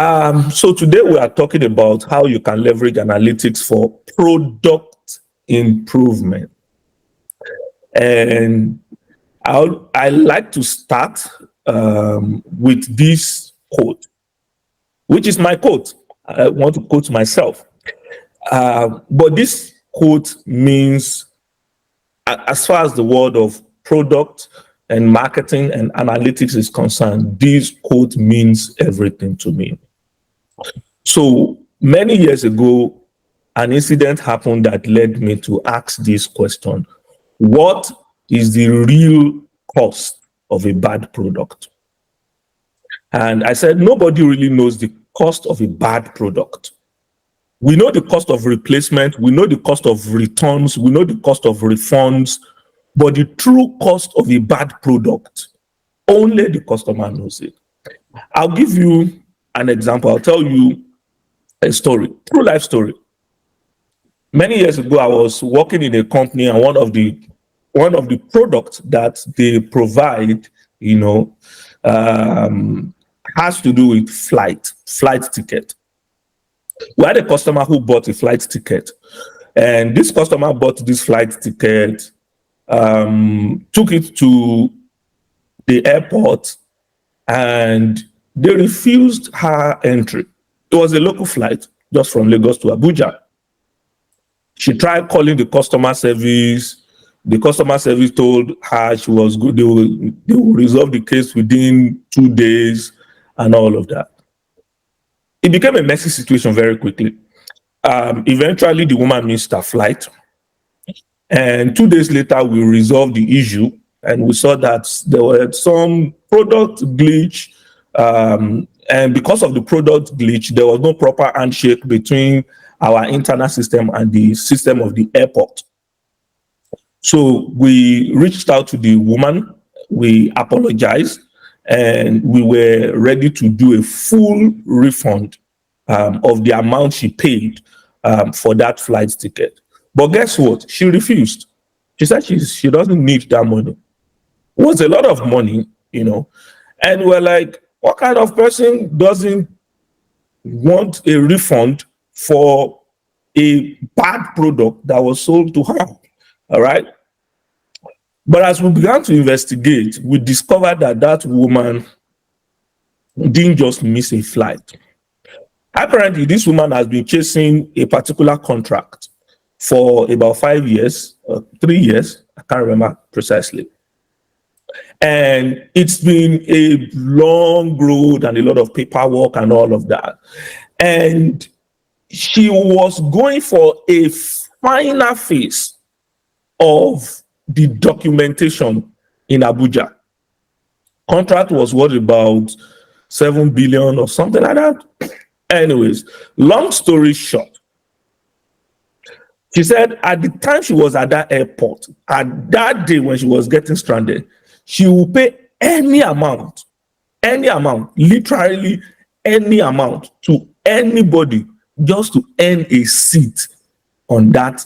So today we are talking about how you can leverage analytics for product improvement. And I like to start with this quote, which is my quote. I want to quote myself. But this quote means, as far as the world of product and marketing and analytics is concerned, this quote means everything to me. So many years ago, an incident happened that led me to ask this question: what is the real cost of a bad product? And I said, nobody really knows the cost of a bad product. We know the cost of replacement, we know the cost of returns, we know the cost of refunds, but the true cost of a bad product, only the customer knows it. I'll give you an example. I'll tell you a story, true life story. Many years ago, I was working in a company, and one of the products that they provide, has to do with flight ticket. We had a customer who bought a flight ticket, and this customer bought this flight ticket, took it to the airport, and they refused her entry. It was a local flight just from Lagos to Abuja. She tried calling the customer service. The customer service told her she was good. They will resolve the case within 2 days and all of that. It became a messy situation very quickly. Eventually, the woman missed her flight. And 2 days later, we resolved the issue, and we saw that there were some product glitch. And because of the product glitch, there was no proper handshake between our internal system and the system of the airport. So we reached out to the woman, we apologized, and we were ready to do a full refund of the amount she paid for that flight ticket. But guess what? She refused. She said she doesn't need that money. It was a lot of money, and we're like, what kind of person doesn't want a refund for a bad product that was sold to her? All right. But as we began to investigate, we discovered that woman didn't just miss a flight. Apparently, this woman has been chasing a particular contract for about 5 years, 3 years, I can't remember precisely. And it's been a long road and a lot of paperwork and all of that. And she was going for a final phase of the documentation in Abuja. Contract was worth about 7 billion or something like that. Anyways, long story short, she said at the time she was at that airport, at that day when she was getting stranded, she will pay any amount, literally any amount to anybody just to earn a seat on that,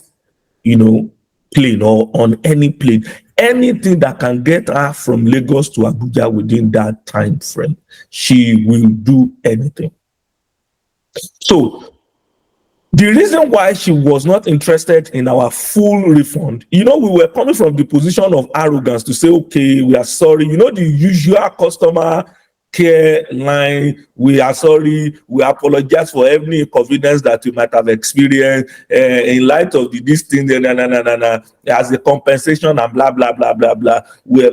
plane or on any plane. Anything that can get her from Lagos to Abuja within that time frame, she will do anything. So the reason why she was not interested in our full refund, we were coming from the position of arrogance to say, okay, we are sorry. The usual customer care line, we are sorry, we apologize for any inconvenience that we might have experienced in light of this thing, as a compensation and blah, blah, blah, blah, blah.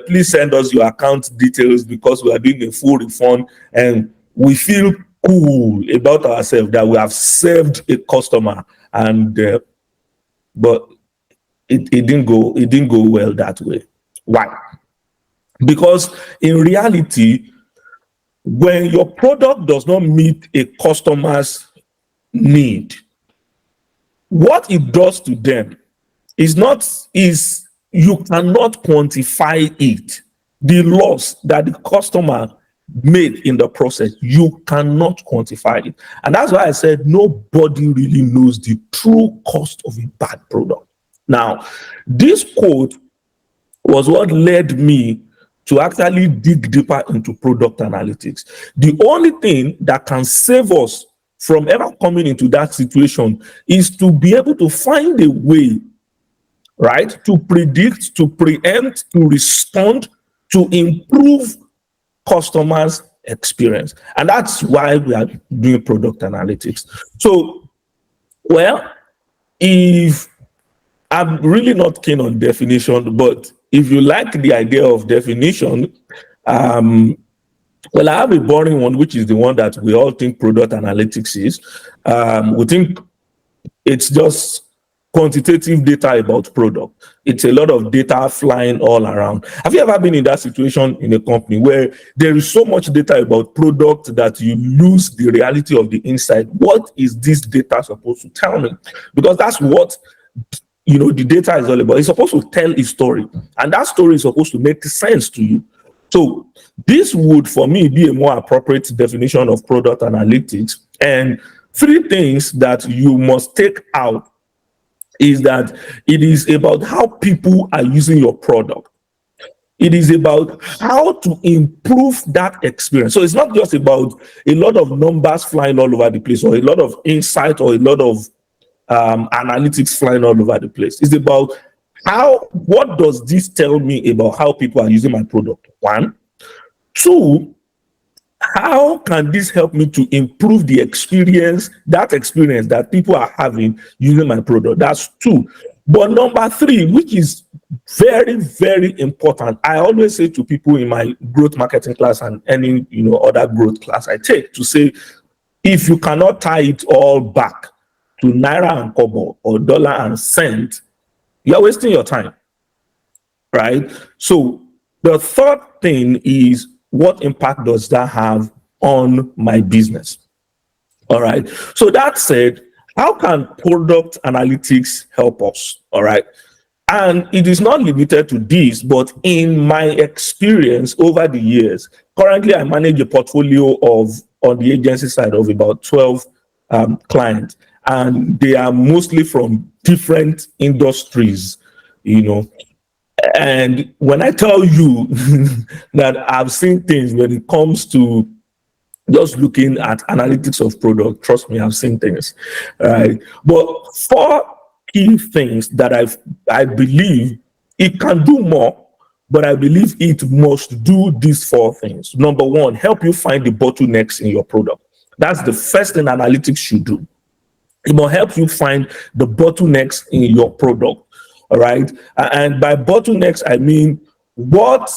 Please send us your account details because we are doing a full refund, and we feel cool about ourselves that we have served a customer, and but it didn't go well that way. Why? Because in reality, when your product does not meet a customer's need, what it does to them is you cannot quantify it. The loss that the customer made in the process, you cannot quantify it. And that's why I said nobody really knows the true cost of a bad product. Now, this quote was what led me to actually dig deeper into product analytics. The only thing that can save us from ever coming into that situation is to be able to find a way, right, to predict, to preempt, to respond, to improve customers' experience. And that's why we are doing product analytics. So, well, if I'm really not keen on definition, but if you like the idea of definition, well, I have a boring one, which is the one that we all think product analytics is. We think it's just quantitative data about product. It's a lot of data flying all around. Have you ever been in that situation in a company where there is so much data about product that you lose the reality of the inside? What is this data supposed to tell me? Because that's what the data is all about. It's supposed to tell a story, and that story is supposed to make sense to you. So this would, for me, be a more appropriate definition of product analytics. And 3 things that you must take out is that it is about how people are using your product. It is about how to improve that experience. So it's not just about a lot of numbers flying all over the place, or a lot of insight, or a lot of analytics flying all over the place. It's about what does this tell me about how people are using my product? 1. 2, how can this help me to improve the experience that people are having using my product? That's 2. But number 3, which is very, very important, I always say to people in my growth marketing class and any other growth class I take, to say, if you cannot tie it all back to naira and kobo or dollar and cent, you're wasting your time, right? So the third thing is, what impact does that have on my business? All right. So that said, how can product analytics help us? All right. And it is not limited to this, but in my experience over the years, currently I manage a portfolio on the agency side of about 12 clients, and they are mostly from different industries, And when I tell you that I've seen things when it comes to just looking at analytics of product, trust me, I've seen things, right? But 4 key things that I believe it can do more, but I believe it must do these 4 things. Number 1, help you find the bottlenecks in your product. That's the first thing analytics should do. It will help you find the bottlenecks in your product. All right. And by bottlenecks, I mean what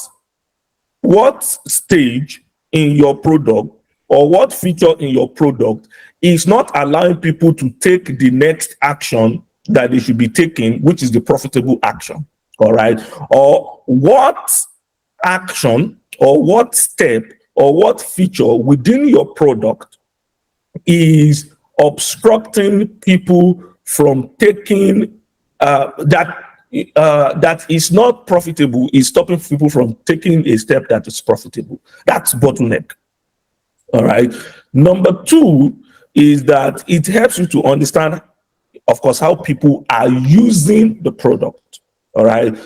stage in your product or what feature in your product is not allowing people to take the next action that they should be taking, which is the profitable action. All right. Or what action or what step or what feature within your product is obstructing people from taking that is not profitable, is stopping people from taking a step that is profitable. That's bottleneck. All right. Number 2 is that it helps you to understand, of course, how people are using the product. All right.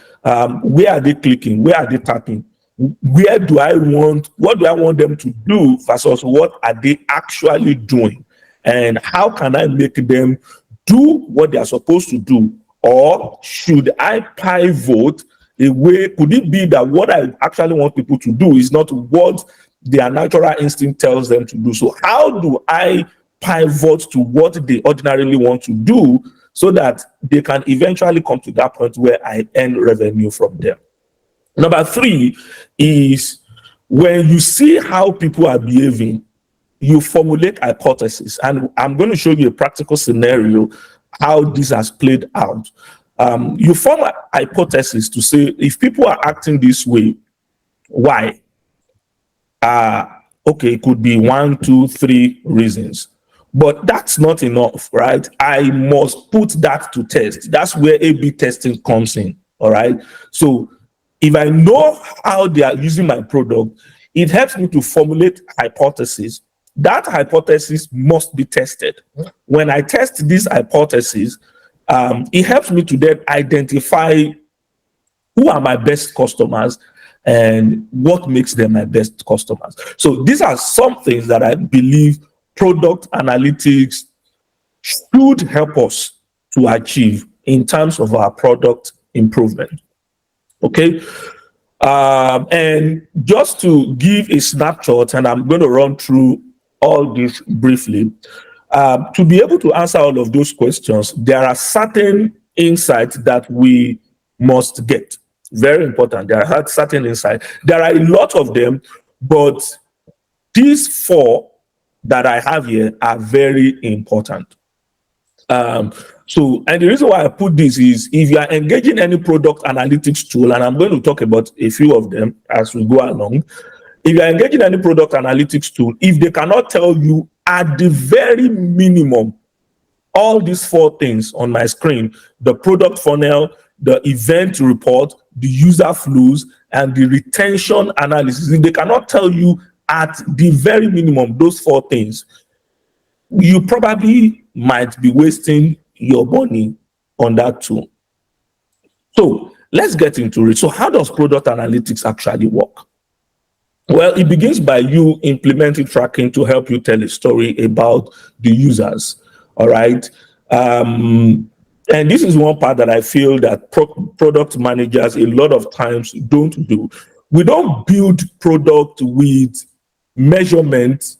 Where are they clicking? Where are they tapping? What do I want them to do versus what are they actually doing? And how can I make them do what they are supposed to do? Or should I pivot away? Could it be that what I actually want people to do is not what their natural instinct tells them to do? So how do I pivot to what they ordinarily want to do so that they can eventually come to that point where I earn revenue from them? Number 3 is, when you see how people are behaving, you formulate hypotheses. And I'm going to show you a practical scenario how this has played out. You form a hypothesis to say, if people are acting this way, why? Okay, it could be 1, 2, 3 reasons. But that's not enough, right? I must put that to test. That's where A/B testing comes in, all right? So if I know how they are using my product, it helps me to formulate hypotheses. That hypothesis must be tested. When I test this hypothesis, it helps me to then identify who are my best customers and what makes them my best customers. So these are some things that I believe product analytics should help us to achieve in terms of our product improvement. Okay. And just to give a snapshot, and I'm going to run through all this briefly, to be able to answer all of those questions, there are certain insights that we must get. Very important. There are certain insights. There are a lot of them, but these four that I have here are very important. And the reason why I put this is, if you are engaging any product analytics tool, and I'm going to talk about a few of them as we go along. If you are engaging any product analytics tool, if they cannot tell you at the very minimum all these four things on my screen, the product funnel, the event report, the user flows, and the retention analysis, if they cannot tell you at the very minimum those four things, you probably might be wasting your money on that tool. So let's get into it. So how does product analytics actually work? Well, it begins by you implementing tracking to help you tell a story about the users. All right. And this is one part that I feel that product managers a lot of times don't do. We don't build product with measurement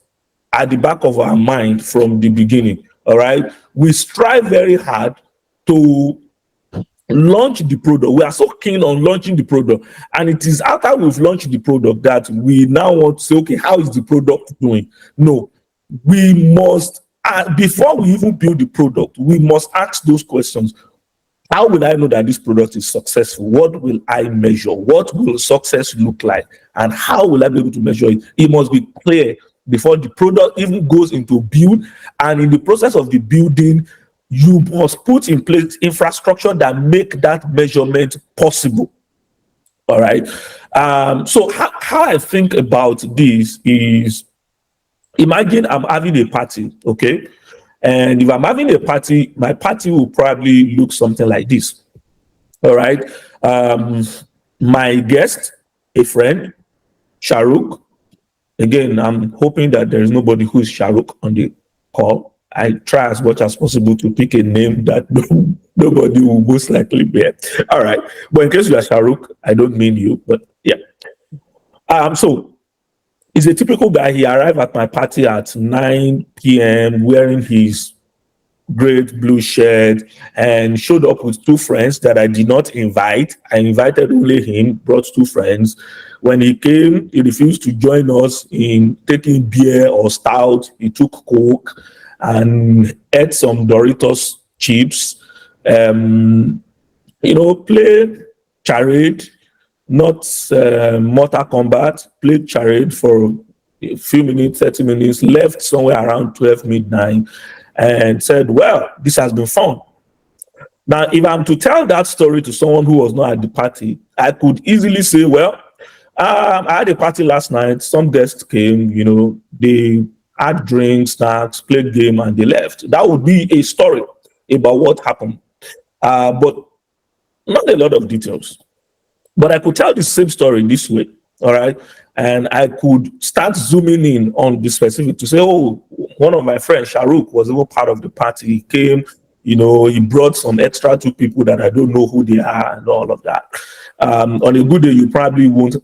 at the back of our mind from the beginning. All right. We strive very hard to launch the product. We are so keen on launching the product, and it is after we've launched the product that we now want to say, okay, how is the product doing? No, we must, before we even build the product, we must ask those questions. How will I know that this product is successful? What will I measure? What will success look like? And how will I be able to measure it? It must be clear before the product even goes into build. And in the process of the building, you must put in place infrastructure that make that measurement possible. All right. So how I think about this is, imagine I'm having a party, okay? And if I'm having a party, my party will probably look something like this. All right. My guest, a friend, Shahrukh. Again, I'm hoping that there is nobody who is Shahrukh on the call. I try as much as possible to pick a name that nobody will most likely bear. All right. But in case you are Shahrukh, I don't mean you, but yeah. So he's a typical guy. He arrived at my party at 9 p.m. wearing his great blue shirt and showed up with two friends that I did not invite. I invited only him, brought two friends. When he came, he refused to join us in taking beer or stout. He took Coke and ate some Doritos chips. Play charade, not Mortal Kombat, played charade for a few minutes, 30 minutes, left somewhere around 12 midnight and said, well, this has been fun. Now, if I'm to tell that story to someone who was not at the party, I could easily say, well, I had a party last night. Some guests came, they had drinks, snacks, played game, and they left. That would be a story about what happened. But not a lot of details. But I could tell the same story this way, all right? And I could start zooming in on the specific to say, oh, one of my friends, Shahrukh, was even part of the party. He came, he brought some extra two people that I don't know who they are and all of that. On a good day, you probably won't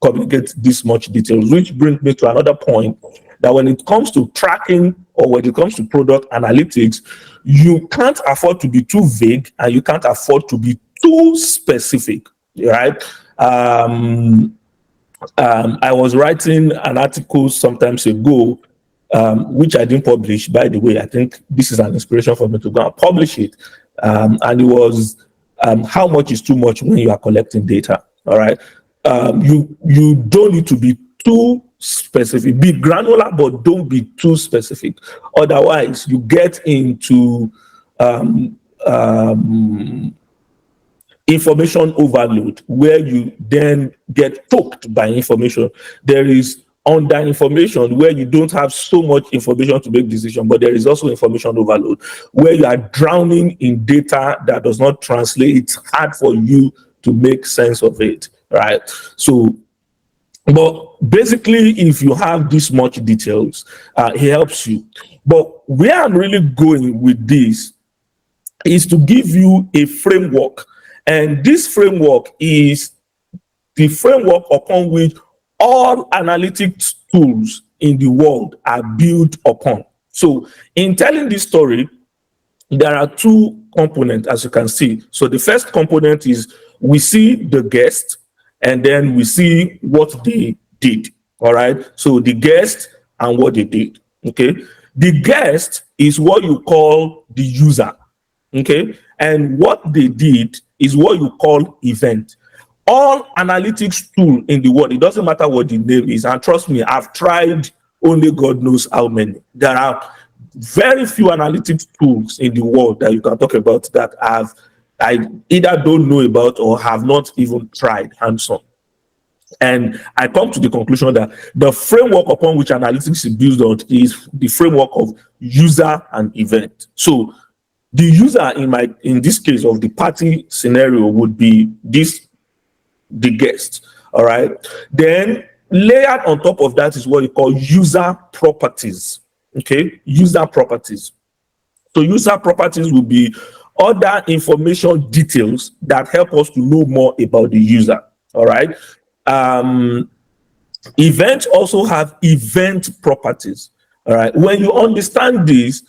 communicate this much details, which brings me to another point, that when it comes to tracking or when it comes to product analytics, you can't afford to be too vague and you can't afford to be too specific, right? I was writing an article sometimes ago, which I didn't publish, by the way. I think this is an inspiration for me to go and publish it. And it was how much is too much when you are collecting data, all right? You don't need to be too specific. Be granular, but don't be too specific. Otherwise, you get into information overload, where you then get choked by information. There is under information where you don't have so much information to make decisions, but there is also information overload where you are drowning in data that does not translate. It's hard for you to make sense of it. right? So, but basically, if you have this much details, it helps you. But where I'm really going with this is to give you a framework. And this framework is the framework upon which all analytics tools in the world are built upon. So in telling this story, there are two components, as you can see. So the first component is we see the guest, and then we see what they did. All right. So the guest and what they did. Okay. The guest is what you call the user. Okay. And what they did is what you call event. All analytics tool in the world, it doesn't matter what the name is. And trust me, I've tried only God knows how many. There are very few analytics tools in the world that you can talk about that I either don't know about or have not even tried hands-on. And I come to the conclusion that the framework upon which analytics is built on is the framework of user and event. So the user in this case of the party scenario would be the guest. All right. Then layered on top of that is what you call user properties. Okay, user properties. So user properties will be other information details that help us to know more about the user. All right. Events also have event properties. All right. When you understand this,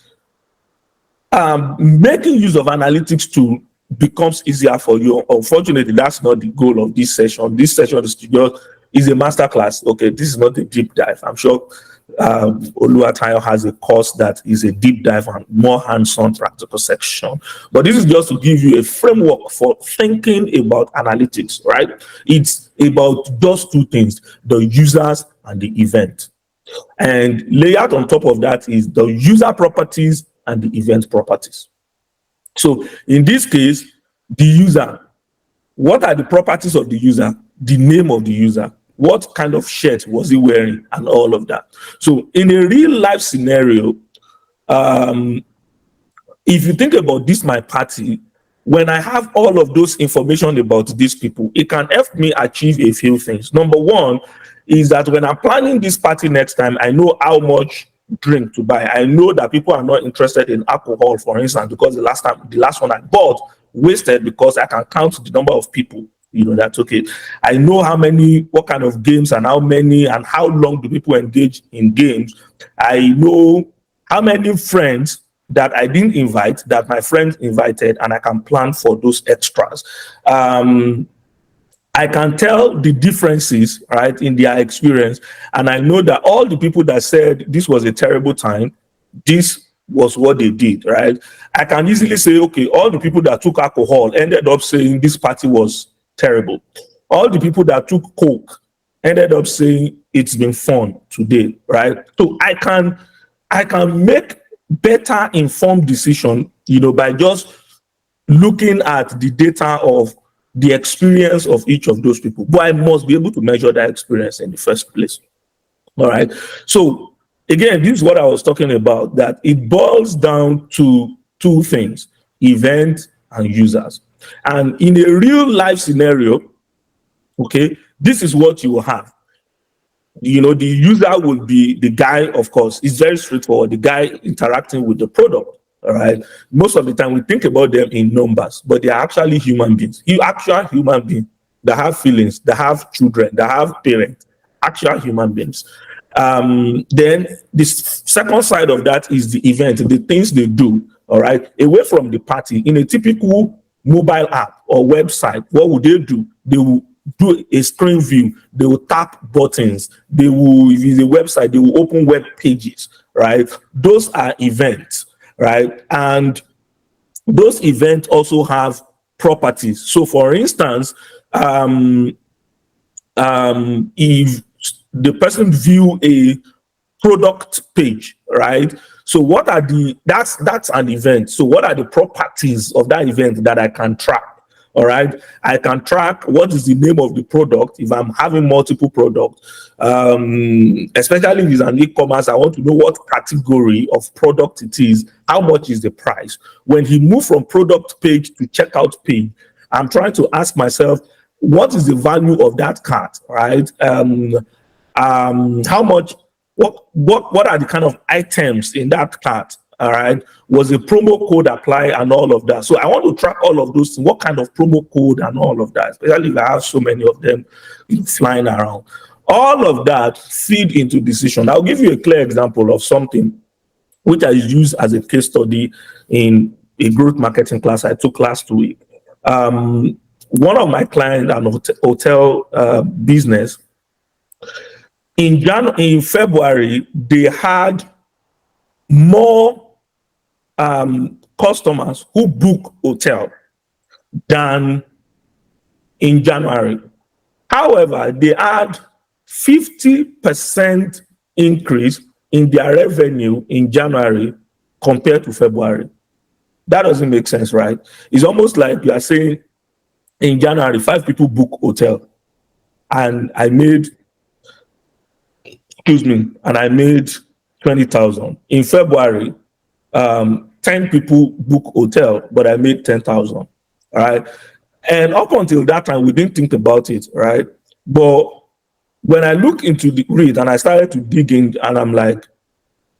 making use of analytics tool becomes easier for you. Unfortunately, that's not the goal of this session. This session is a masterclass. Okay, this is not a deep dive. I'm sure Oluwatayo has a course that is a deep dive and more hands-on practical section. But this is just to give you a framework for thinking about analytics, right? It's about just two things, the users and the event. And layered on top of that is the user properties and the event properties. So in this case, the user, what are the properties of the user? The name of the user. What kind of shirt was he wearing and all of that. So in a real life scenario, if you think about this, my party, when I have all of those information about these people, it can help me achieve a few things. Number one is that when I'm planning this party next time, I know how much drink to buy. I know that people are not interested in alcohol, for instance, because the last one I bought wasted because I can count the number of people. You know, that's okay. I know what kind of games and how many and how long do people engage in games. I know how many friends that I didn't invite that my friends invited, and I can plan for those extras. I can tell the differences, right, in their experience. And I know that all the people that said this was a terrible time, this was what they did, right? I can easily say, okay, all the people that took alcohol ended up saying this party was terrible. All the people that took coke ended up saying it's been fun today, right? So I can make better informed decision, by just looking at the data of the experience of each of those people. But I must be able to measure that experience in the first place. All right. So again, this is what I was talking about, that it boils down to two things, events and users. And in a real life scenario, okay, this is what you will have. The user will be the guy, of course, it's very straightforward, the guy interacting with the product. All right. Most of the time we think about them in numbers, but they are actually human beings. Actual human beings that have feelings, that have children, that have parents, actual human beings. Then the second side of that is the event, the things they do. All right. Away from the party, in a typical mobile app or website, what would they do? They will do a screen view. They will tap buttons. They will, if it's a website, they will open web pages. Right. Those are events. Right. And those events also have properties. So for instance, if the person view a product page, right? So what are that's an event. So what are the properties of that event that I can track? All right. I can track what is the name of the product if I'm having multiple products, especially if it's an e-commerce. I want to know what category of product it is, how much is the price. When he moved from product page to checkout page, I'm trying to ask myself, what is the value of that cart, right? How much, what are the kind of items in that cart, all right? Was a promo code applied and all of that? So I want to track all of those things, what kind of promo code and all of that, especially if I have so many of them flying around. All of that feed into decision. I'll give you a clear example of something which I used as a case study in a growth marketing class I took last week. One of my clients, an hotel business, in February, they had more customers who book hotel than in January. However, they had 50% increase in their revenue in January compared to February. That doesn't make sense, right? It's almost like you are saying in January, 5 people book hotel and I made 20,000. In February, 10 people book hotel, but I made 10,000. All right. And up until that time, we didn't think about it, right? But when I look into the read and I started to dig in, and I'm like,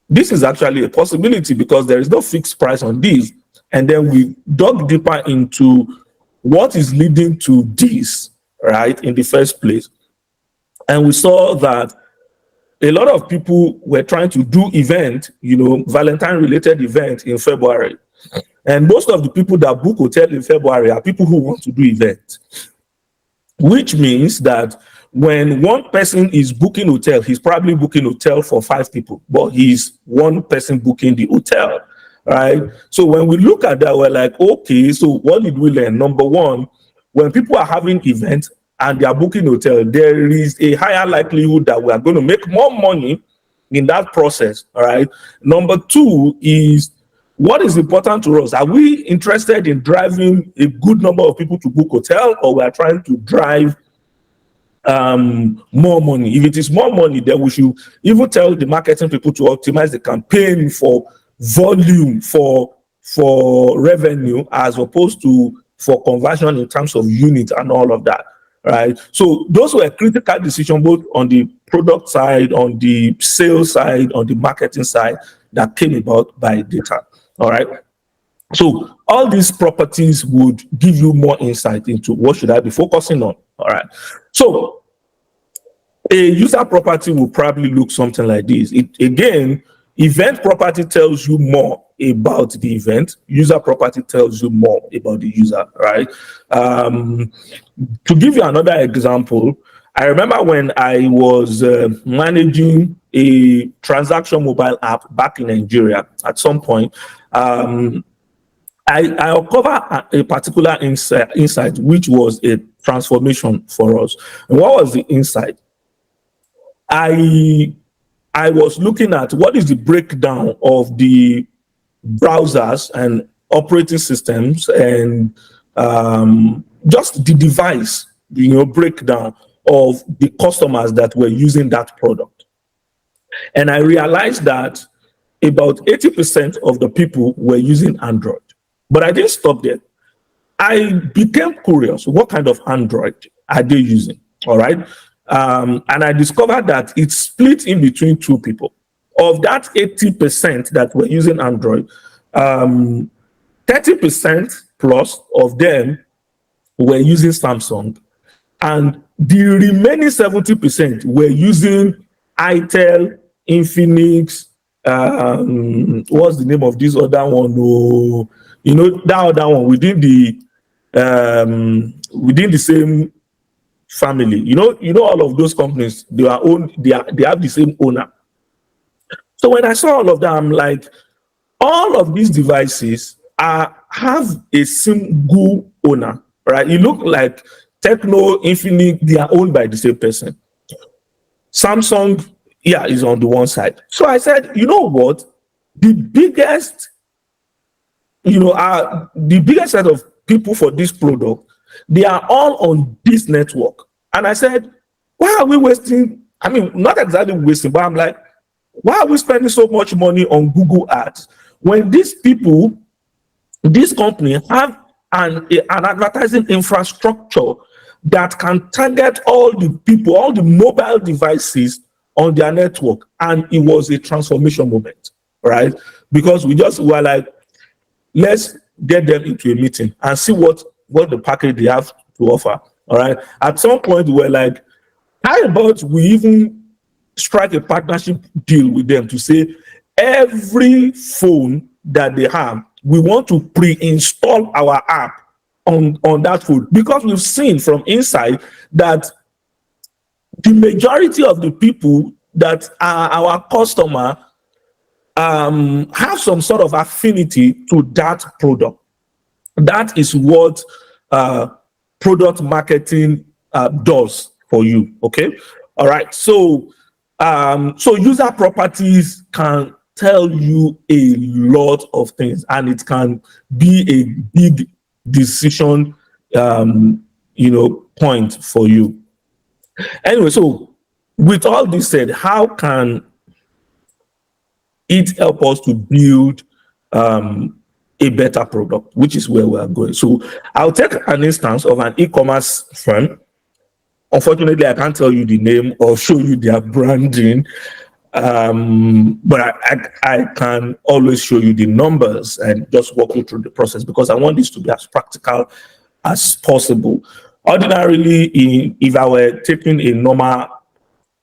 this is actually a possibility because there is no fixed price on these. And then we dug deeper into what is leading to this, right, in the first place. And we saw that a lot of people were trying to do event, Valentine-related event in February. And most of the people that book hotel in February are people who want to do events, which means that when one person is booking hotel, he's probably booking hotel for 5 people, but he's one person booking the hotel, right? So when we look at that, we're like, okay, so what did we learn? Number one, when people are having events and they are booking hotel, there is a higher likelihood that we are going to make more money in that process, all right? Number two is, what is important to us? Are we interested in driving a good number of people to book hotel, or we are trying to drive more money? If it is more money, then we should even tell the marketing people to optimize the campaign for volume, for revenue, as opposed to for conversion in terms of units and all of that, right? So those were critical decisions both on the product side, on the sales side, on the marketing side, that came about by data. All right. So all these properties would give you more insight into what should I be focusing on. All right. So a user property will probably look something like this. Again, event property tells you more about the event. User property tells you more about the user, right? To give you another example, I remember when I was managing a transaction mobile app back in Nigeria at some point, I uncovered a particular insight, which was a transformation for us. And what was the insight? I was looking at what is the breakdown of the browsers and operating systems and just the device, breakdown of the customers that were using that product. And I realized that about 80% of the people were using Android. But I didn't stop there. I became curious, what kind of Android are they using? All right. And I discovered that it's split in between 2 people. Of that 80% that were using Android, 30% plus of them were using Samsung, and the remaining 70% were using Itel, Infinix, what's the name of this other one? Oh, that other one within the same family. All of those companies, they have the same owner. So when I saw all of that, I'm like, all of these devices have a single owner, right? It look like Techno, Infinix, they are owned by the same person. Samsung, is on the one side. So I said, you know what? The biggest set of people for this product, they are all on this network. And I said, why are we wasting? I mean, not exactly wasting, but I'm like, why are we spending so much money on Google Ads when these people, this company have an advertising infrastructure that can target all the people, all the mobile devices on their network. And it was a transformation moment, right? Because we were like, let's get them into a meeting and see what the package they have to offer. All right. At some point, we were like, how about we even strike a partnership deal with them to say every phone that they have, we want to pre-install our app on that phone, because we've seen from inside that the majority of the people that are our customer have some sort of affinity to that product. That is what product marketing does for you. Okay. All right. So user properties can tell you a lot of things, and it can be a big decision point for you. Anyway, so with all this said, how can it help us to build a better product, which is where we are going? So I'll take an instance of an e-commerce firm. Unfortunately, I can't tell you the name or show you their branding, but I can always show you the numbers and just walk you through the process, because I want this to be as practical as possible. Ordinarily, if I were taking a normal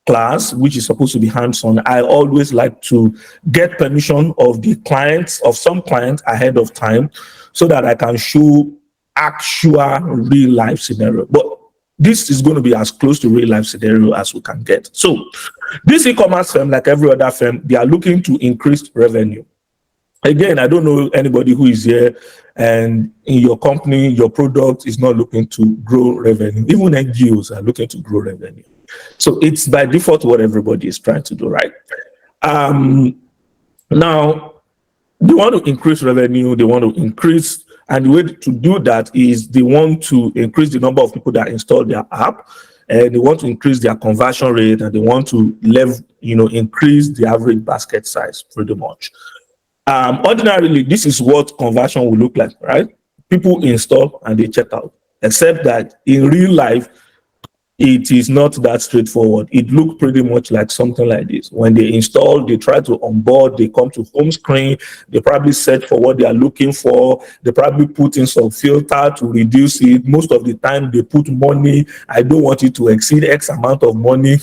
class, which is supposed to be hands-on, I always like to get permission of the clients, of some clients ahead of time, so that I can show actual real life scenario. But this is going to be as close to real life scenario as we can get. So this e-commerce firm, like every other firm, they are looking to increase revenue. Again, I don't know anybody who is here and in your company, your product is not looking to grow revenue. Even NGOs are looking to grow revenue. So it's by default what everybody is trying to do, right? Now, they want to increase revenue, they want to increase, and the way to do that is they want to increase the number of people that install their app, and they want to increase their conversion rate, and they want to increase the average basket size pretty much. Ordinarily, this is what conversion will look like, right? People install and they check out, except that in real life, it is not that straightforward. It looks pretty much like something like this. When they install, they try to onboard, they come to home screen, they probably search for what they are looking for, they probably put in some filter to reduce it. Most of the time, they put money. I don't want it to exceed X amount of money.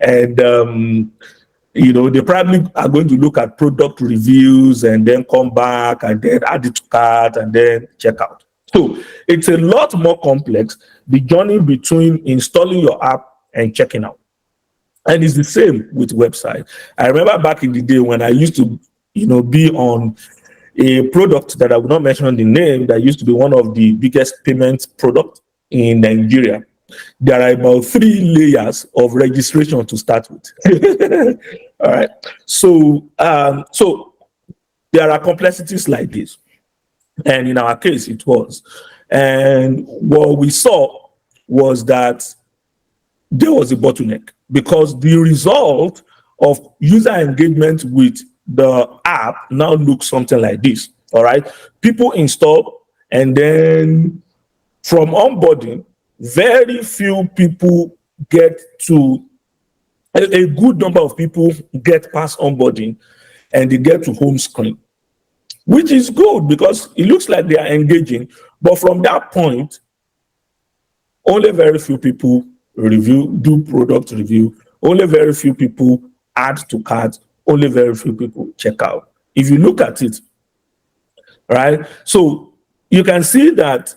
And, they probably are going to look at product reviews and then come back and then add it to cart and then check out. So it's a lot more complex, the journey between installing your app and checking out. And it's the same with website. I remember back in the day when I used to, be on a product that I would not mention the name, that used to be one of the biggest payment products in Nigeria. There are about 3 layers of registration to start with. All right. So there are complexities like this. And in our case, it was. And what we saw was that there was a bottleneck, because the result of user engagement with the app now looks something like this. All right. People install, and then from onboarding, very few people get to, a good number of people get past onboarding and they get to home screen, which is good because it looks like they are engaging. But from that point, only very few people do product review, only very few people add to cart, only very few people check out. If you look at it, right? So you can see that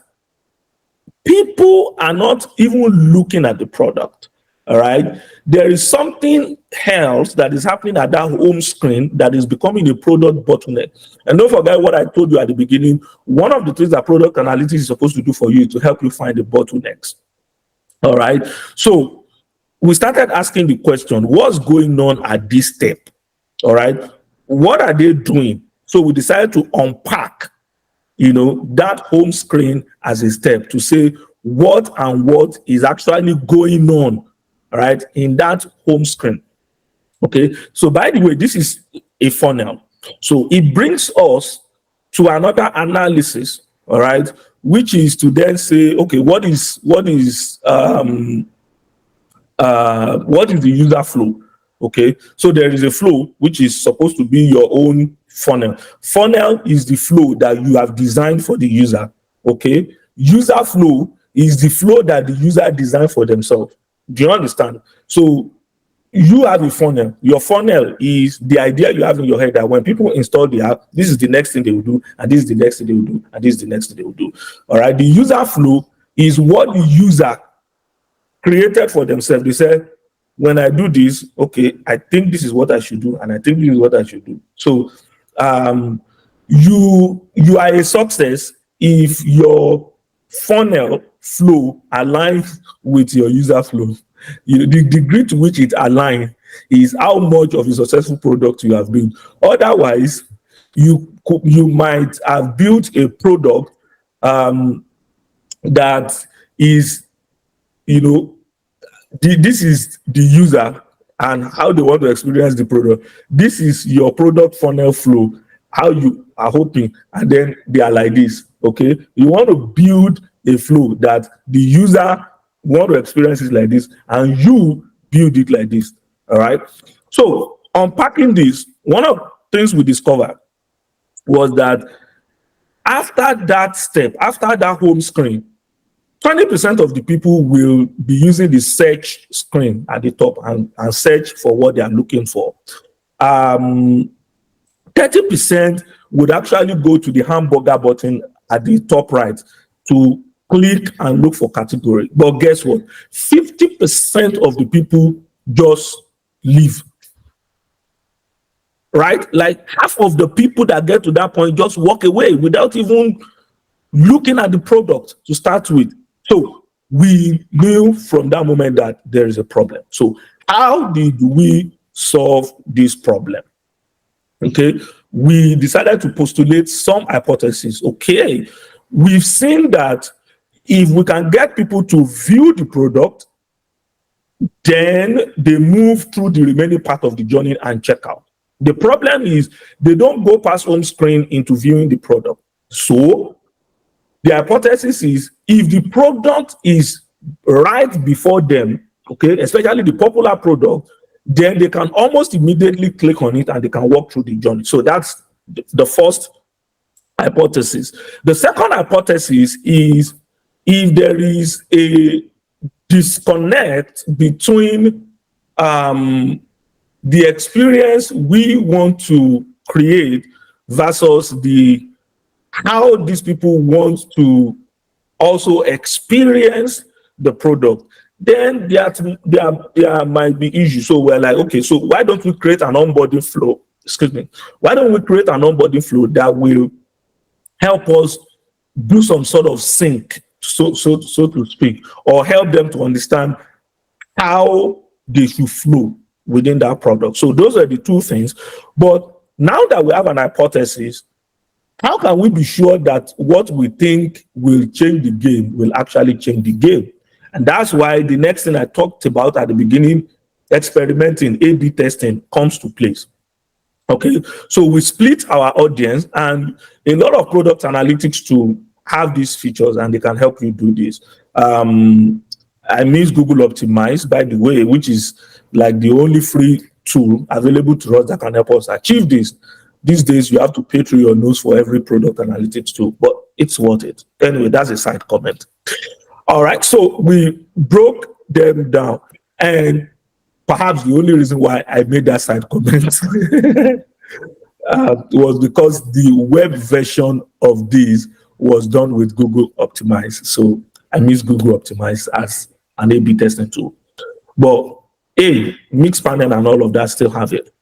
people are not even looking at the product. All right. There is something else that is happening at that home screen that is becoming a product bottleneck. And don't forget what I told you at the beginning. One of the things that product analytics is supposed to do for you is to help you find the bottlenecks. All right. So we started asking the question, what's going on at this step? All right. What are they doing? So we decided to unpack, that home screen as a step to say what is actually going on, right, in that home screen. Okay, so by the way, this is a funnel. So it brings us to another analysis, all right, which is to then say, okay, what is the user flow? Okay, so there is a flow which is supposed to be your own funnel. Funnel is the flow that you have designed for the user. Okay, user flow is the flow that the user designed for themselves. Do you understand? So you have a funnel. Your funnel is the idea you have in your head that when people install the app, this is the next thing they will do, and this is the next thing they will do, and this is the next thing they will do. All right. The user flow is what the user created for themselves. They said, when I do this, okay, I think this is what I should do, and I think this is what I should do. So you are a success if your funnel flow aligns with your user flow. The degree to which it aligns is how much of a successful product you have built. Otherwise, you might have built a product that is, this is the user and how they want to experience the product. This is your product funnel flow, how you are hoping, and then they are like this. Okay, you want to build a flow that the user want to experience it like this, and you build it like this. All right. So unpacking this, one of the things we discovered was that after that step, after that home screen, 20% of the people will be using the search screen at the top and search for what they are looking for. 30% would actually go to the hamburger button at the top right to click and look for category. But guess what? 50% of the people just leave. Right? Like half of the people that get to that point just walk away without even looking at the product to start with. So we knew from that moment that there is a problem. So how did we solve this problem? Okay, we decided to postulate some hypotheses. Okay, we've seen that if we can get people to view the product, then they move through the remaining part of the journey and check out. The problem is they don't go past home screen into viewing the product. So the hypothesis is if the product is right before them, okay, especially the popular product, then they can almost immediately click on it and they can walk through the journey. So that's the first hypothesis. The second hypothesis is if there is a disconnect between the experience we want to create versus how these people want to also experience the product, then there might be issues. So we're like, okay, so why don't we create an onboarding flow? Excuse me. Why don't we create an onboarding flow that will help us do some sort of sync, so to speak, or help them to understand how they should flow within that product. So those are the two things. But now that we have an hypothesis, how can we be sure that what we think will change the game will actually change the game? And that's why the next thing I talked about at the beginning, experimenting, A/B testing, comes to place. Okay, so we split our audience, and a lot of product analytics to have these features, and they can help you do this. I miss Google Optimize, by the way, which is like the only free tool available to us that can help us achieve this. These days, you have to pay through your nose for every product analytics tool, but it's worth it. Anyway, that's a side comment. All right, so we broke them down, and perhaps the only reason why I made that side comment was because the web version of this was done with Google Optimize. So I miss Google Optimize as an A/B testing tool. But Mixpanel and all of that still have it.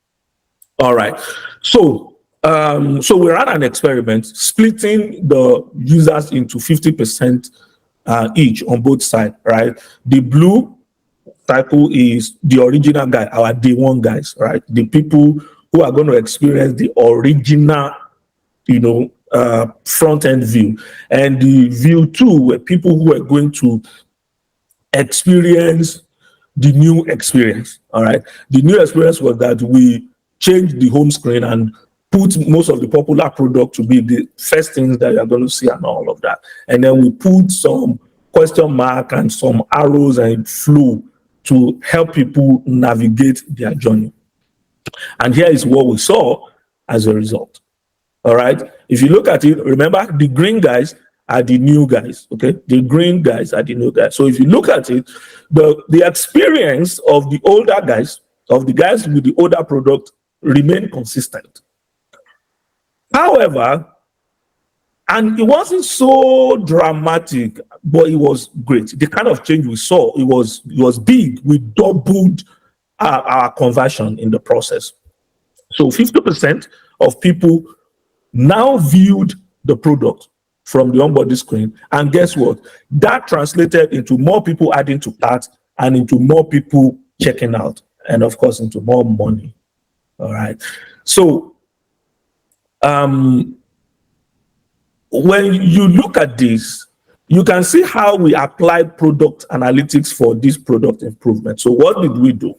All right. So we ran an experiment splitting the users into 50% each on both sides, right? The blue cycle is the original guy, our day one guys, right? The people who are going to experience the original, front end view. And the view two were people who are going to experience the new experience. All right. The new experience was that we changed the home screen and put most of the popular product to be the first things that you're going to see and all of that. And then we put some question mark and some arrows and flow to help people navigate their journey. And here is what we saw as a result. All right. If you look at it, remember the green guys are the new guys. Okay. The green guys are the new guys. So if you look at it, the experience of the older guys, of the guys with the older product, remain consistent. However, and it wasn't so dramatic, but it was great. The kind of change we saw, it was big. We doubled our conversion in the process. So 50% of people now viewed the product from the onboarding screen. And guess what? That translated into more people adding to cart and into more people checking out. And of course, into more money. All right. So when you look at this, you can see how we applied product analytics for this product improvement. So what did we do?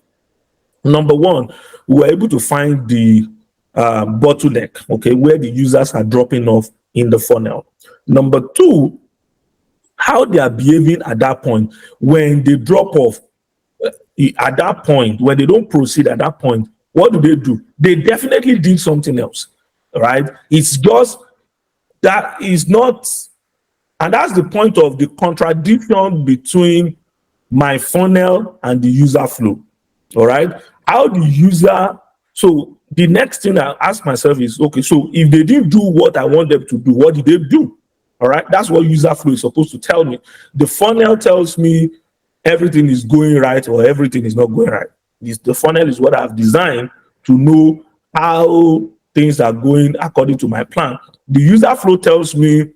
Number one, we were able to find the bottleneck, okay, where the users are dropping off in the funnel. Number two, how they are behaving at that point when they drop off. At that point, when they don't proceed at that point, what do? They definitely did something else, right? It's just that is not, and that's the point of the contradiction between my funnel and the user flow, all right? How the user, so the next thing I ask myself is, okay, so if they didn't do what I want them to do, what did they do? All right, that's what user flow is supposed to tell me. The funnel tells me everything is going right or everything is not going right. The funnel is what I've designed to know how things are going according to my plan. The user flow tells me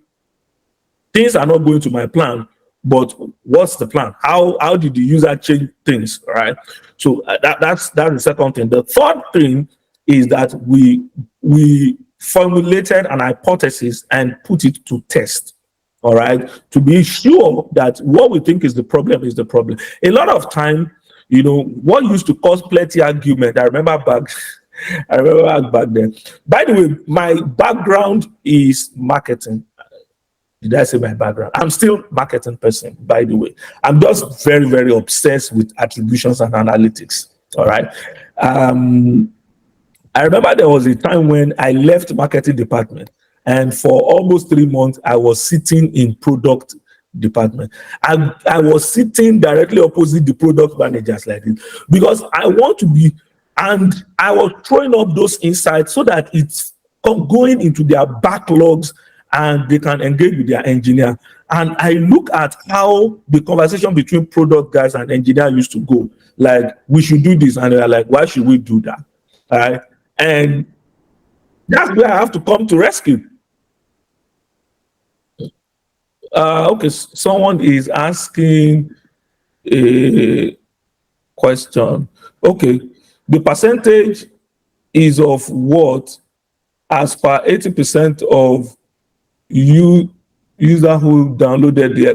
things are not going to my plan, but what's the plan? How did the user change things, right? So that's the second thing. The third thing is that we formulated an hypothesis and put it to test, all right, to be sure that what we think is the problem is the problem. A lot of time, you know, what used to cause plenty argument, I remember back then. By the way, my background is marketing. Did I say my background? I'm still marketing person, by the way. I'm just very, very obsessed with attributions and analytics, all right? I remember there was a time when I left marketing department, and for almost 3 months, I was sitting in product department. I was sitting directly opposite the product managers like this because I want to be, and I was throwing up those insights so that it's going into their backlogs and they can engage with their engineer. And I look at how the conversation between product guys and engineer used to go. Like, we should do this. And they're like, why should we do that? All right. And that's where I have to come to rescue. Okay, someone is asking a question. Okay, the percentage is of what as per 80% of you user who downloaded the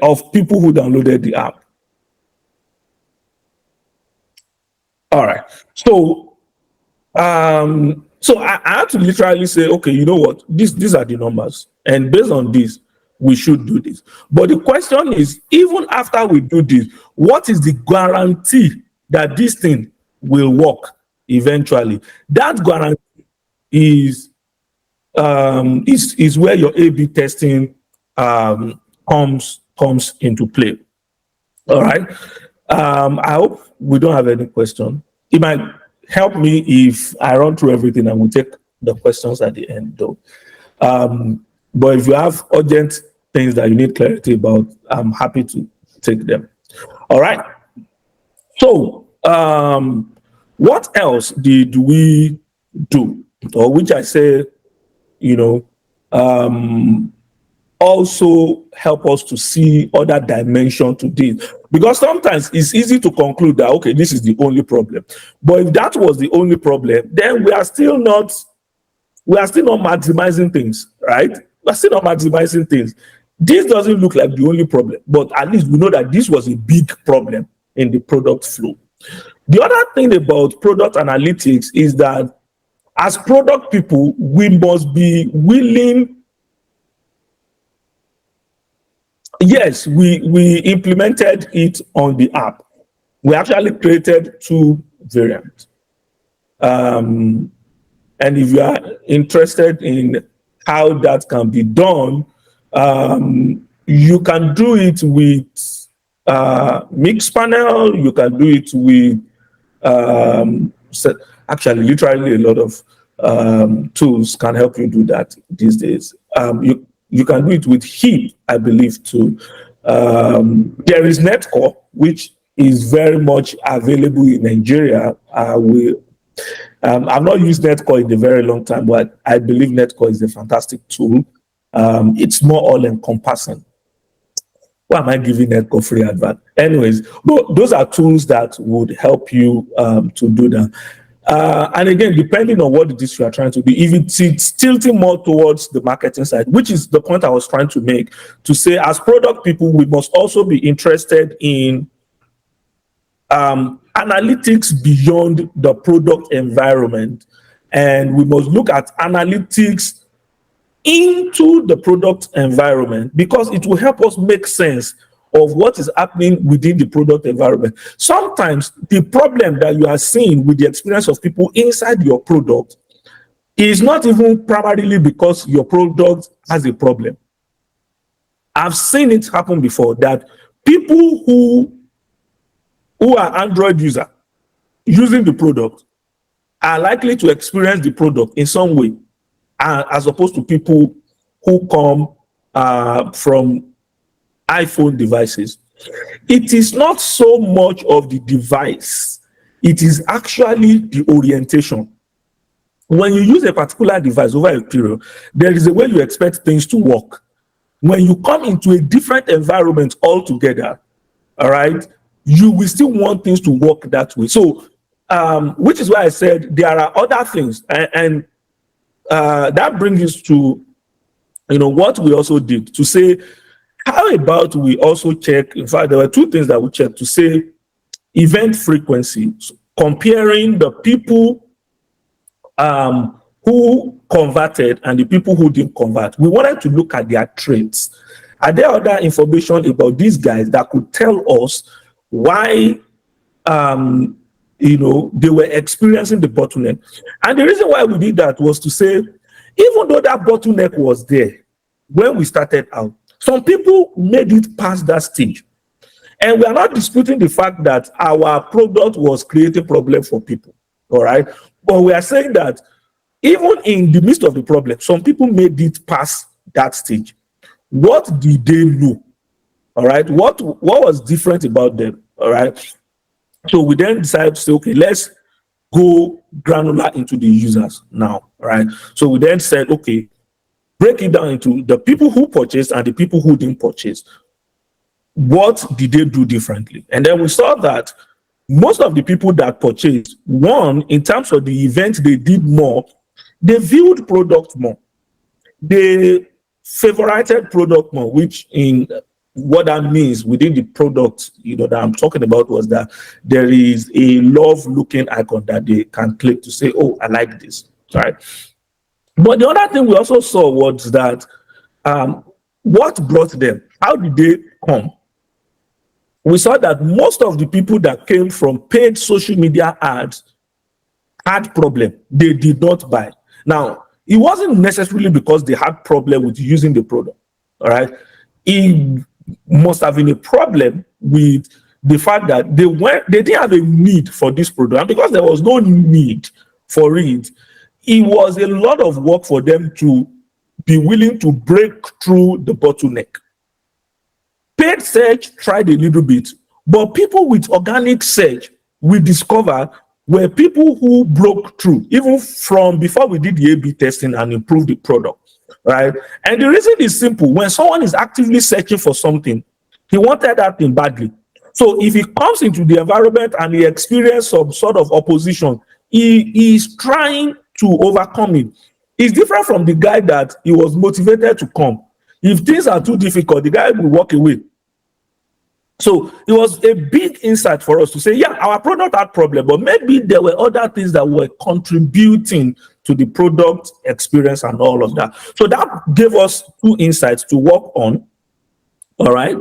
of people who downloaded the app. All right. So I had to literally say, okay, you know what? These are the numbers. And based on this, we should do this. But the question is, even after we do this, what is the guarantee that this thing will work eventually? That guarantee is where your A/B testing comes into play. All right. I hope we don't have any question. It might help me if I run through everything and we take the questions at the end, though. But if you have urgent things that you need clarity about, I'm happy to take them. All right. So, what else did we do? Or which I say, you know, also help us to see other dimension to this. Because sometimes it's easy to conclude that, okay, this is the only problem. But if that was the only problem, then we are still not maximizing things, right? We're still not maximizing things. This doesn't look like the only problem, but at least we know that this was a big problem in the product flow. The other thing about product analytics is that as product people, we must be willing. Yes, we implemented it on the app. We actually created 2 variants. And if you are interested in how that can be done, you can do it with Mixpanel. You can do it with actually literally a lot of tools can help you do that these days. You can do it with Heap, I believe, too. There is Netcore, which is very much available in Nigeria. I've not used Netcore in a very long time, but I believe Netcore is a fantastic tool. It's more all-encompassing. Why am I giving Netcore free advert? Anyways, but those are tools that would help you to do that. And again, depending on what it is you are trying to do, if it's tilting more towards the marketing side, which is the point I was trying to make, to say as product people, we must also be interested in analytics beyond the product environment. And we must look at analytics into the product environment, because it will help us make sense of what is happening within the product environment. Sometimes the problem that you are seeing with the experience of people inside your product is not even primarily because your product has a problem. I've seen it happen before, that people who are Android user using the product are likely to experience the product in some way, as opposed to people who come from iPhone devices. It is not so much of the device, it is actually the orientation. When you use a particular device over a period, there is a way you expect things to work. When you come into a different environment altogether, all right, you will still want things to work that way. So, which is why I said there are other things, and that brings us to, what we also did to say, how about we also check, in fact, there were 2 things that we checked to say event frequency, comparing the people who converted and the people who didn't convert. We wanted to look at their traits. Are there other information about these guys that could tell us why they were experiencing the bottleneck? And the reason why we did that was to say, even though that bottleneck was there when we started out, some people made it past that stage. And we are not disputing the fact that our product was creating problems for people, all right? But we are saying that even in the midst of the problem, some people made it past that stage. What did they know? All right? What was different about them? All right? So we then decided to say, okay, let's go granular into the users now, right? So we then said, okay, break it down into the people who purchased and the people who didn't purchase. What did they do differently? And then we saw that most of the people that purchased, one, in terms of the event they did more, they viewed product more. They favorited product more, which in what that means within the product, that I'm talking about, was that there is a love-looking icon that they can click to say, oh, I like this, right? But the other thing we also saw was that what brought them? How did they come? We saw that most of the people that came from paid social media ads had problem. They did not buy. Now, it wasn't necessarily because they had problem with using the product, all right? It must have been a problem with the fact that they didn't have a need for this product. And because there was no need for it, it was a lot of work for them to be willing to break through the bottleneck. Paid search tried a little bit, but people with organic search, we discovered, were people who broke through, even from before we did the A/B testing and improved the product, right? And the reason is simple. When someone is actively searching for something, he wanted that thing badly. So if he comes into the environment and he experiences some sort of opposition, he is trying to overcome it. It's different from the guy that he was motivated to come. If things are too difficult, the guy will walk away. So it was a big insight for us to say, yeah, our product had problem, but maybe there were other things that were contributing to the product experience and all of that. So that gave us two insights to work on. All right,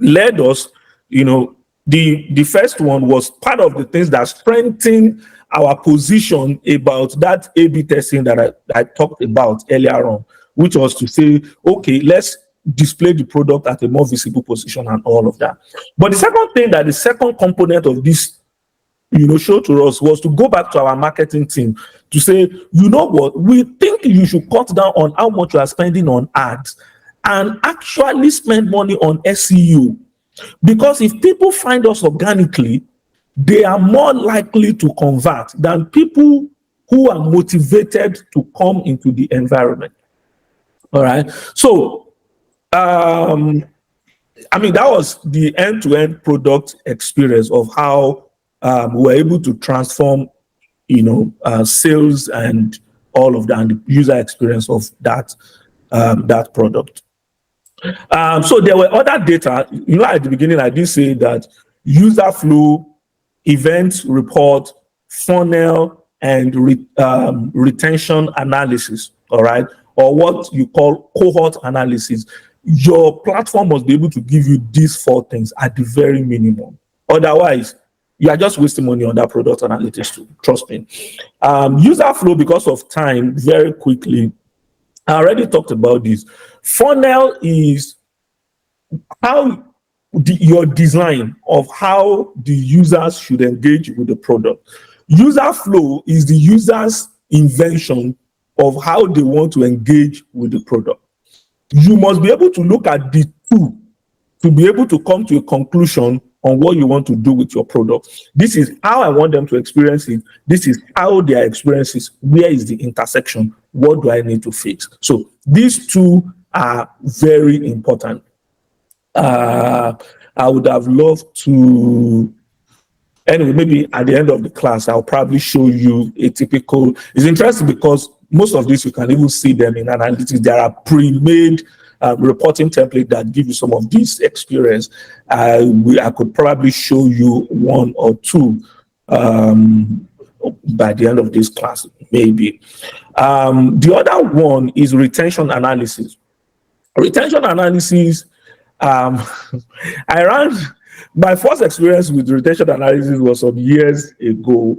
led us, the first one was part of the things that strengthened our position about that A/B testing that I talked about earlier on, which was to say, okay, let's display the product at a more visible position and all of that. But the second thing, that the second component of this show to us, was to go back to our marketing team to say, you know what, we think you should cut down on how much you are spending on ads and actually spend money on SEO. Because if people find us organically, they are more likely to convert than people who are motivated to come into the environment. All right. So, that was the end-to-end product experience of how we were able to transform, sales and all of that, and the user experience of that product. So there were other data. At the beginning, I did say that user flow, event report, funnel, and retention analysis, all right, or what you call cohort analysis. Your platform must be able to give you these four things at the very minimum. Otherwise, you are just wasting money on that product analytics too. Trust me. User flow, because of time, very quickly, I already talked about this. Funnel is how your design of how the users should engage with the product. User flow is the user's invention of how they want to engage with the product. You must be able to look at the two to be able to come to a conclusion on what you want to do with your product. This is how I want them to experience it. This is how their experience is. Where is the intersection? What do I need to fix? So these two are very important. I would have loved to, anyway, maybe at the end of the class, I'll probably show you a typical, it's interesting because most of this, you can even see them in analytics. There are pre-made reporting template that give you some of this experience. I could probably show you one or two by the end of this class, maybe. The other one is retention analysis. Retention analysis, my first experience with retention analysis was some years ago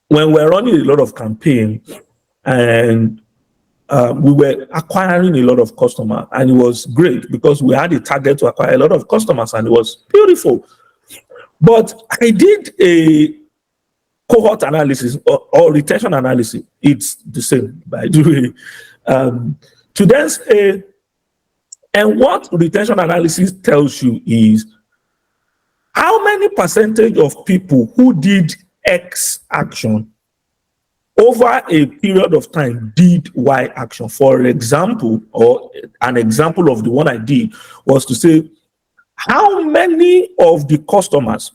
when we're running a lot of campaign and we were acquiring a lot of customers, and it was great because we had a target to acquire a lot of customers, and it was beautiful. But I did a cohort analysis or retention analysis. It's the same, by the way. To then say, and what retention analysis tells you is how many percentage of people who did X action over a period of time did Y action. For example, or an example of the one I did was to say, how many of the customers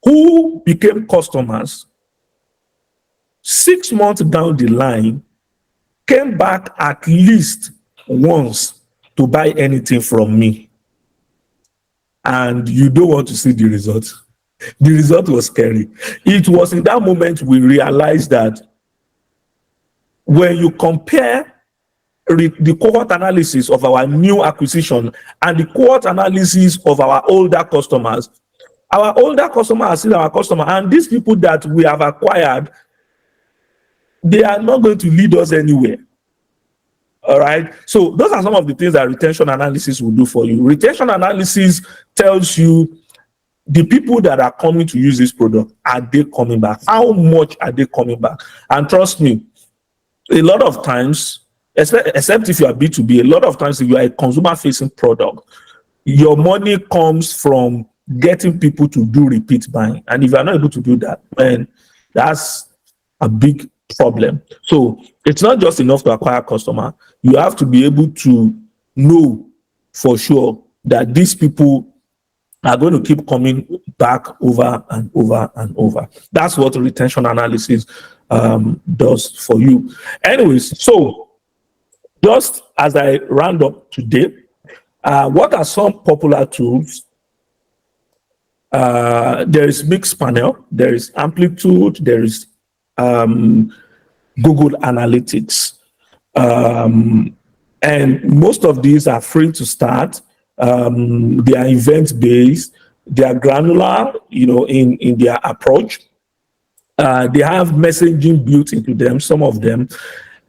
who became customers 6 months down the line came back at least once to buy anything from me? And you don't want to see the result. The result was scary. It was in that moment we realized that when you compare the cohort analysis of our new acquisition and the cohort analysis of our older customers are still our customer, and these people that we have acquired, they are not going to lead us anywhere. All right. So those are some of the things that retention analysis will do for you. Retention analysis tells you the people that are coming to use this product, are they coming back? How much are they coming back? And trust me, a lot of times, except if you are B2B, a lot of times if you are a consumer-facing product, your money comes from getting people to do repeat buying. And if you are not able to do that, then that's a big problem. So it's not just enough to acquire a customer. You have to be able to know for sure that these people are going to keep coming back over and over and over. That's what retention analysis does for you. Anyways, so just as I round up today, What are some popular tools? There is Mixpanel, there is Amplitude, there is Google Analytics. And most of these are free to start. They are event-based, they are granular, in their approach. They have messaging built into them, some of them.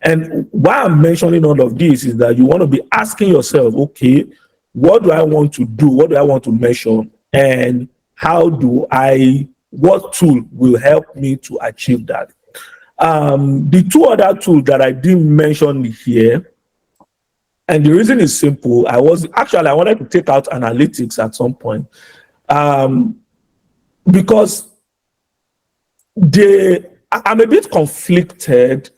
And why I'm mentioning all of this is that you want to be asking yourself, okay, what do I want to do? What do I want to measure? And what tool will help me to achieve that? The two other tools that I didn't mention here, and the reason is simple. I wanted to take out analytics at some point, because I'm a bit conflicted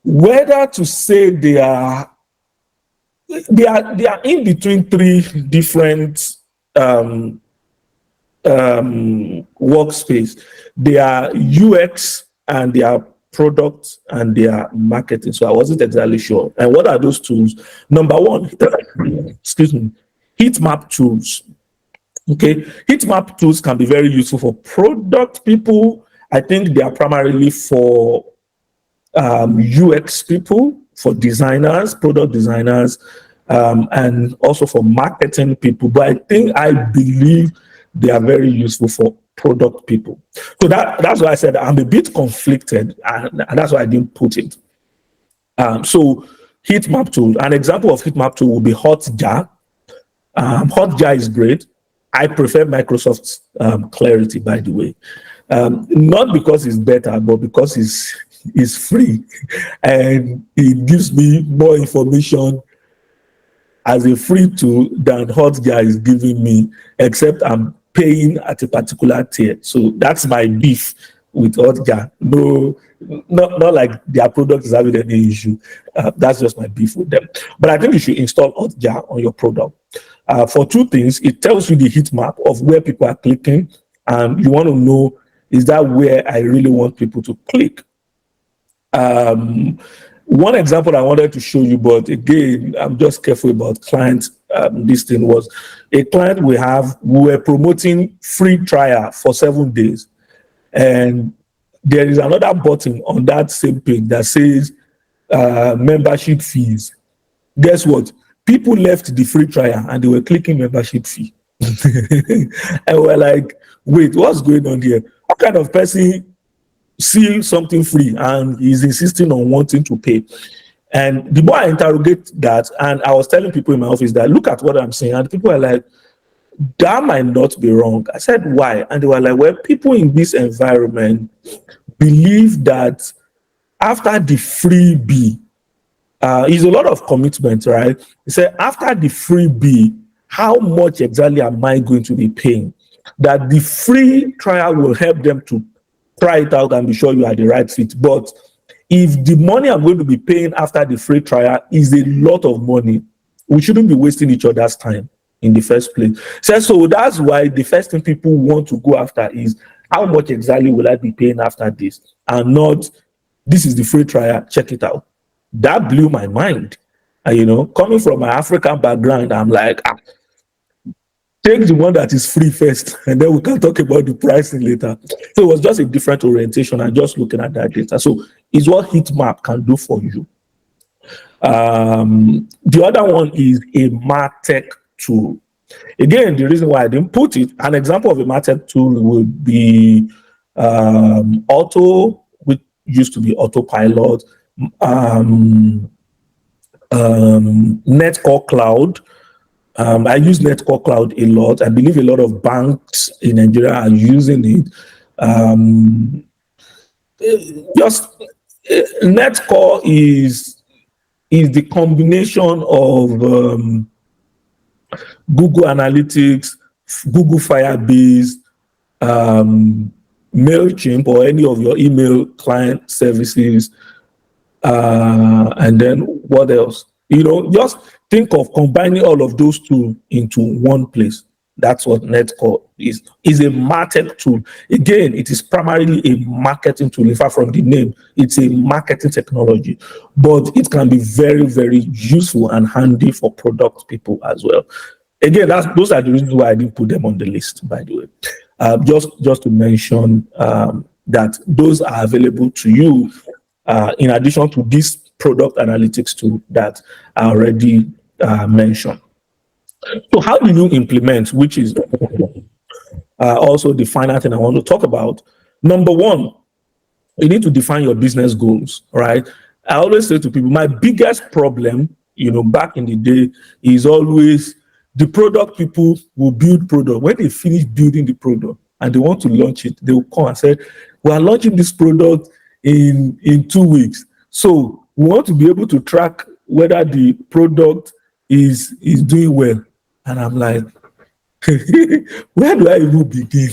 whether to say they are in between three different workspace. They are UX and they are product and they are marketing. So I wasn't exactly sure. And what are those tools? Number one, excuse me, heat map tools. Okay, heat map tools can be very useful for product people. I think they are primarily for UX people, for designers, product designers, and also for marketing people. But I believe they are very useful for product people. So that's why I said I'm a bit conflicted, and that's why I didn't put it. So heat map tool, an example of heat map tool will be Hotjar. Hotjar is great. I prefer Microsoft's Clarity, by the way. Not because it's better, but because it's free and it gives me more information as a free tool than Hotjar is giving me, except I'm paying at a particular tier. So that's my beef with Hotjar. No, not like their product is having any issue. That's just my beef with them. But I think you should install Hotjar on your product. For two things, it tells you the heat map of where people are clicking, and you want to know, is that where I really want people to click? One example I wanted to show you, but again, I'm just careful about clients. This thing was a client we were promoting free trial for 7 days. And there is another button on that same page that says membership fees. Guess what? People left the free trial and they were clicking membership fee. And we're like, wait, what's going on here? What kind of person see something free and is insisting on wanting to pay? And the more I interrogate that, and I was telling people in my office that, look at what I'm saying, and people are like, that might not be wrong. I said, why? And they were like, well, people in this environment believe that after the freebie, is a lot of commitment, right? They said, after the freebie, how much exactly am I going to be paying? That the free trial will help them to try it out and be sure you are the right fit. But if the money I'm going to be paying after the free trial is a lot of money, we shouldn't be wasting each other's time in the first place. So that's why the first thing people want to go after is, how much exactly will I be paying after this? And not, this is the free trial, check it out. That blew my mind. And, coming from my African background, I'm like, take the one that is free first, and then we can talk about the pricing later. So it was just a different orientation and just looking at that data. So it's what Heatmap can do for you. The other one is a MarTech tool. Again, the reason why I didn't put it, an example of a MarTech tool would be Auto, which used to be Autopilot, Netcore Cloud. I use Netcore Cloud a lot. I believe a lot of banks in Nigeria are using it. Netcore is the combination of Google Analytics, Google Firebase, MailChimp, or any of your email client services, and then what else? Just think of combining all of those two into one place. That's what Netcore is a martech tool. Again, it is primarily a marketing tool. In fact, from the name, it's a marketing technology, but it can be very, very useful and handy for product people as well. Again, those are the reasons why I didn't put them on the list, by the way. Just to mention that those are available to you in addition to this product analytics tool that I already mentioned. So how do you implement, which is also the final thing I want to talk about? Number one, you need to define your business goals, right? I always say to people, my biggest problem, back in the day is always the product people will build product. When they finish building the product and they want to launch it, they will come and say, we are launching this product in 2 weeks. So we want to be able to track whether the product is doing well. And I'm like, where do I even begin?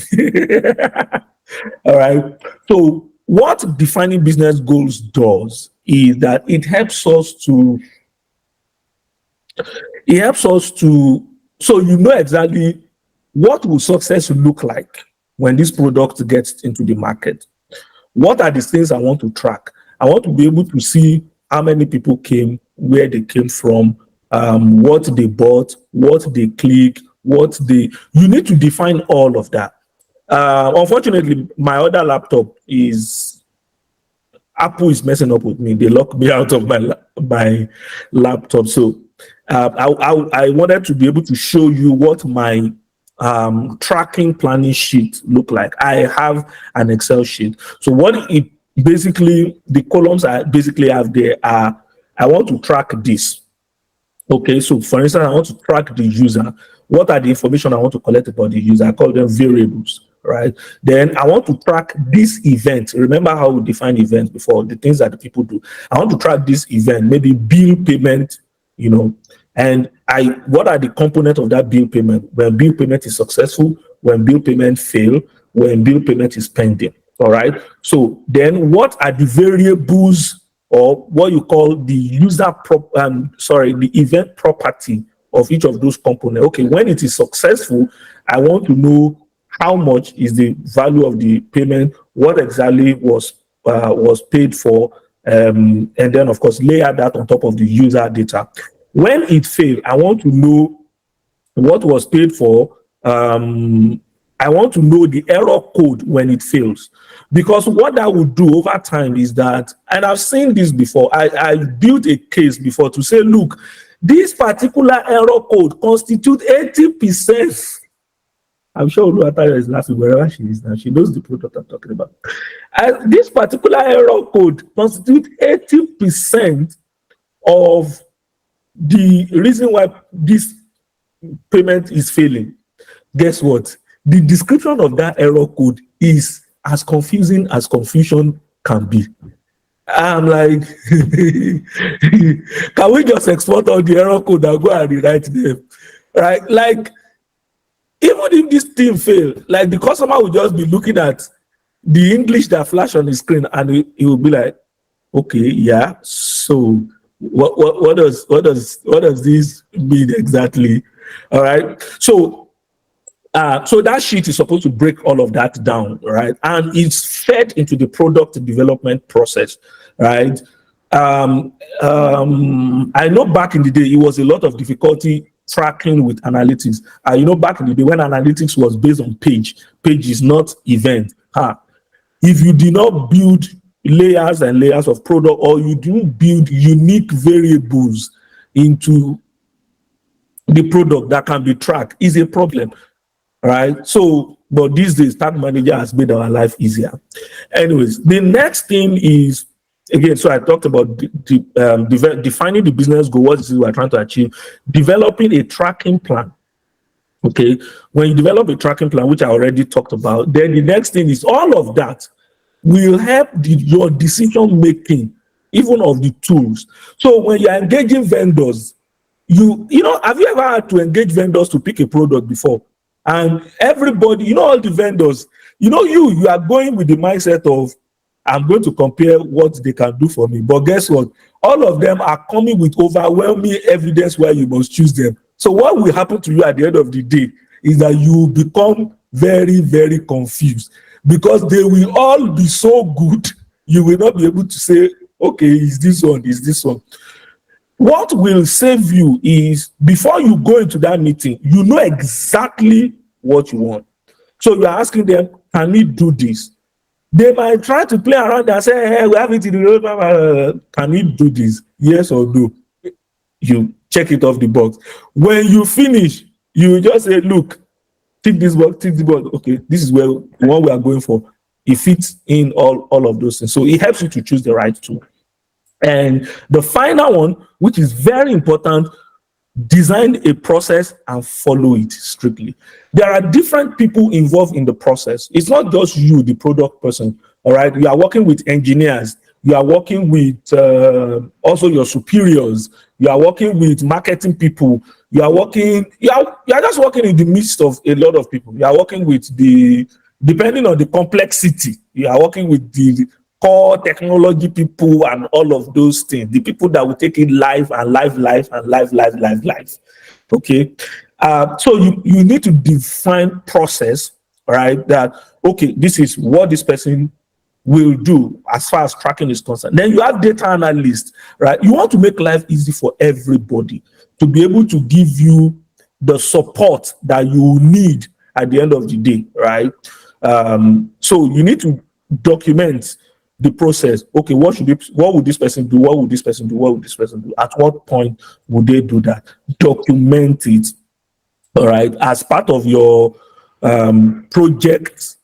All right. So what defining business goals does is that it helps us to, so you know exactly what will success look like when this product gets into the market. What are the things I want to track? I want to be able to see how many people came, where they came from, what they bought, what they click, you need to define all of that. Unfortunately, my other laptop Apple is messing up with me. They locked me out of my laptop. So I wanted to be able to show you what my tracking planning sheet look like. I have an Excel sheet. So what it basically, the columns I basically have there are, I want to track this. Okay, so for instance, I want to track the user. What are the information I want to collect about the user? I call them variables, right? Then I want to track this event. Remember how we defined events before, the things that the people do. I want to track this event, maybe bill payment, and what are the components of that bill payment? When bill payment is successful, when bill payment fail, when bill payment is pending, all right? So then what are the variables or what you call the the event property of each of those components? Okay, when it is successful, I want to know how much is the value of the payment, what exactly was paid for, and then of course layer that on top of the user data. When it failed, I want to know what was paid for. I want to know the error code when it fails, because what that would do over time is that, and I've seen this before, I built a case before to say, look, this particular error code constitutes 80%. I'm sure Oluwataya is laughing wherever she is now. She knows the product I'm talking about. And this particular error code constitutes 80% of the reason why this payment is failing. Guess what? The description of that error code is as confusing as confusion can be. I'm like, can we just export all the error code and go and rewrite them? Right? Like, even if this thing fails, like the customer will just be looking at the English that flash on the screen and he will be like, okay, yeah, so what does this mean exactly? All right. So that sheet is supposed to break all of that down, right? And it's fed into the product development process, right? I know back in the day, it was a lot of difficulty tracking with analytics. Back in the day when analytics was based on page is not event. If you did not build layers and layers of product, or you didn't build unique variables into the product that can be tracked, is a problem, right? So, but these days, Tag Manager has made our life easier. Anyways, the next thing is, again, so I talked about defining the business goal, what is it we're trying to achieve, developing a tracking plan. Okay, when you develop a tracking plan, which I already talked about, then the next thing is all of that will help your decision making, even of the tools. So when you're engaging vendors, have you ever had to engage vendors to pick a product before? And everybody, all the vendors, you are going with the mindset of, I'm going to compare what they can do for me. But guess what? All of them are coming with overwhelming evidence why you must choose them. So what will happen to you at the end of the day is that you become very, very confused, because they will all be so good, you will not be able to say, okay, is this one, is this one. What will save you is, before you go into that meeting, you know exactly what you want. So you're asking them, can we do this? They might try to play around and say, hey, we have it in the road. Can we do this? Yes or no? You check it off the box. When you finish, you just say, look, tick this box, tick this box. Okay, this is where what we are going for. It fits in all of those things. So it helps you to choose the right tool. And the final one, which is very important, design a process and follow it strictly. There are different people involved in the process. It's not just you, the product person. All right, you are working with engineers. You are working with also your superiors. You are working with marketing people. You are just working in the midst of a lot of people. You are working with depending on the complexity, you are working with the core technology people and all of those things, the people that will take it live and live. Okay. So you need to define process, right? That, okay, this is what this person will do as far as tracking is concerned. Then you have data analysts, right? You want to make life easy for everybody to be able to give you the support that you need at the end of the day, right? So you need to document the process. Okay, what would this person do? What would this person do? What would this person do? At what point would they do that? Document it, all right, as part of your project,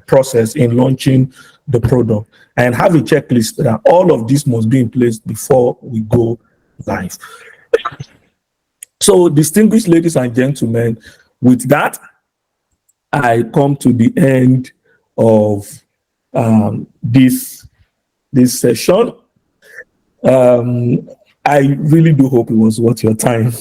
process in launching the product, and have a checklist that all of this must be in place before we go live. So, distinguished ladies and gentlemen, with that, I come to the end of this session. I really do hope it was worth your time.